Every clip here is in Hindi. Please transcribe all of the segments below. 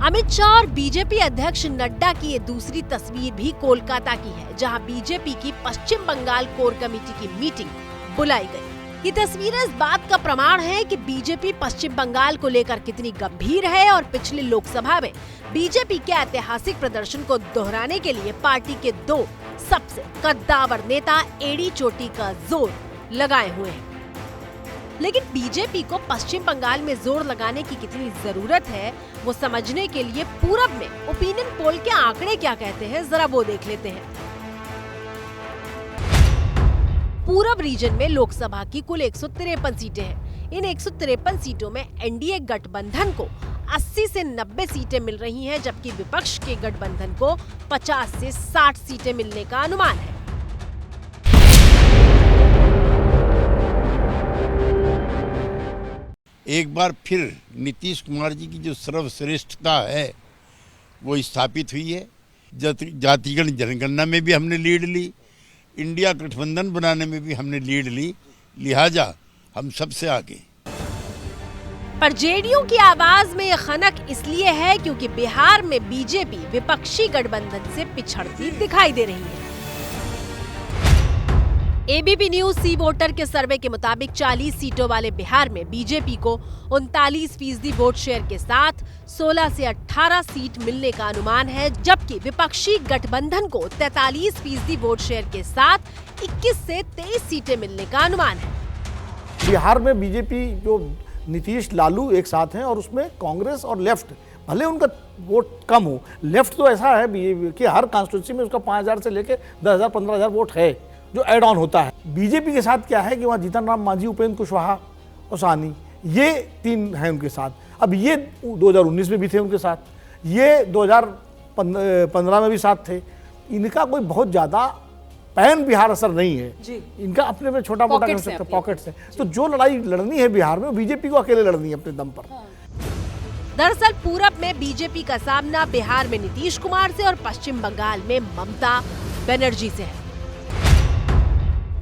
अमित शाह और बीजेपी अध्यक्ष नड्डा की ये दूसरी तस्वीर भी कोलकाता की है, जहां बीजेपी की पश्चिम बंगाल कोर कमेटी की मीटिंग बुलाई गई। ये तस्वीरें इस बात का प्रमाण है कि बीजेपी पश्चिम बंगाल को लेकर कितनी गंभीर है और पिछले लोकसभा में बीजेपी के ऐतिहासिक प्रदर्शन को दोहराने के लिए पार्टी के दो सबसे कद्दावर नेता एड़ी चोटी का जोर लगाए हुए हैं। लेकिन बीजेपी को पश्चिम बंगाल में जोर लगाने की कितनी जरूरत है, वो समझने के लिए पूरब में ओपिनियन पोल के आंकड़े क्या कहते हैं, जरा वो देख लेते हैं। पूरब रीजन में लोकसभा की कुल 153 सीटें हैं। इन 153 सीटों में एनडीए गठबंधन को 80 से 90 सीटें मिल रही हैं, जबकि विपक्ष के गठबंधन को 50 से 60 सीटें मिलने का अनुमान है। एक बार फिर नीतीश कुमार जी की जो सर्वश्रेष्ठता है वो स्थापित हुई है। जातिगत जनगणना में भी हमने लीड ली, इंडिया गठबंधन बनाने में भी हमने लीड ली, लिहाजा हम सबसे आगे। पर जेडीयू की आवाज में ये खनक इसलिए है क्योंकि बिहार में बीजेपी विपक्षी गठबंधन से पिछड़ती दिखाई दे रही है। एबीपी न्यूज सी वोटर के सर्वे के मुताबिक 40 सीटों वाले बिहार में बीजेपी को 39% वोट शेयर के साथ 16 से 18 सीट मिलने का अनुमान है, जबकि विपक्षी गठबंधन को 43% वोट शेयर के साथ 21 से 23 सीटें मिलने का अनुमान है। बिहार में बीजेपी जो नीतीश लालू एक साथ हैं और उसमें कांग्रेस और लेफ्ट, भले उनका वोट कम हो, लेफ्ट तो ऐसा है कि हर कॉन्स्टिट्यूंसी में उसका 5000 से लेकर 10,000 15,000 वोट है जो एड ऑन होता है। बीजेपी के साथ क्या है कि वहाँ जीतन राम मांझी, उपेंद्र कुशवाहा और साहनी, ये तीन हैं उनके साथ। अब ये 2019 में भी थे उनके साथ, ये 2015 में भी साथ थे। इनका कोई बहुत ज़्यादा पैन बिहार असर नहीं है जी। इनका अपने में छोटा मोटा कर सकते पॉकेट्स है। तो जो लड़ाई लड़नी है बिहार में, बीजेपी को अकेले लड़नी है अपने दम पर। दरअसल पूरब में बीजेपी का सामना बिहार में नीतीश कुमार से और पश्चिम बंगाल में ममता बनर्जी से है।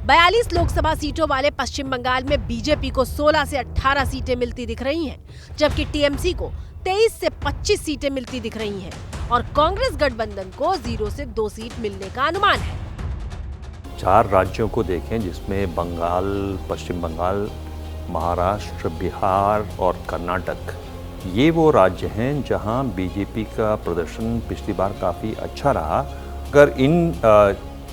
42 लोकसभा सीटों वाले पश्चिम बंगाल में बीजेपी को 16 से 18 सीटें मिलती दिख रही हैं, जबकि टीएमसी को 23 से 25 सीटें मिलती दिख रही हैं और कांग्रेस गठबंधन को 0 से 2 सीट मिलने का अनुमान है। 4 राज्यों को देखें जिसमें बंगाल, पश्चिम बंगाल, महाराष्ट्र, बिहार और कर्नाटक, ये वो राज्य हैं जहां बीजेपी का प्रदर्शन पिछली बार काफ़ी अच्छा रहा। अगर इन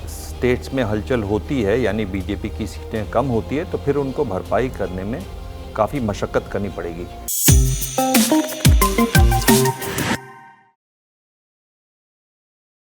स्टेट्स में हलचल होती है, यानी बीजेपी की सीटें कम होती है, तो फिर उनको भरपाई करने में काफ़ी मशक्क़त करनी पड़ेगी।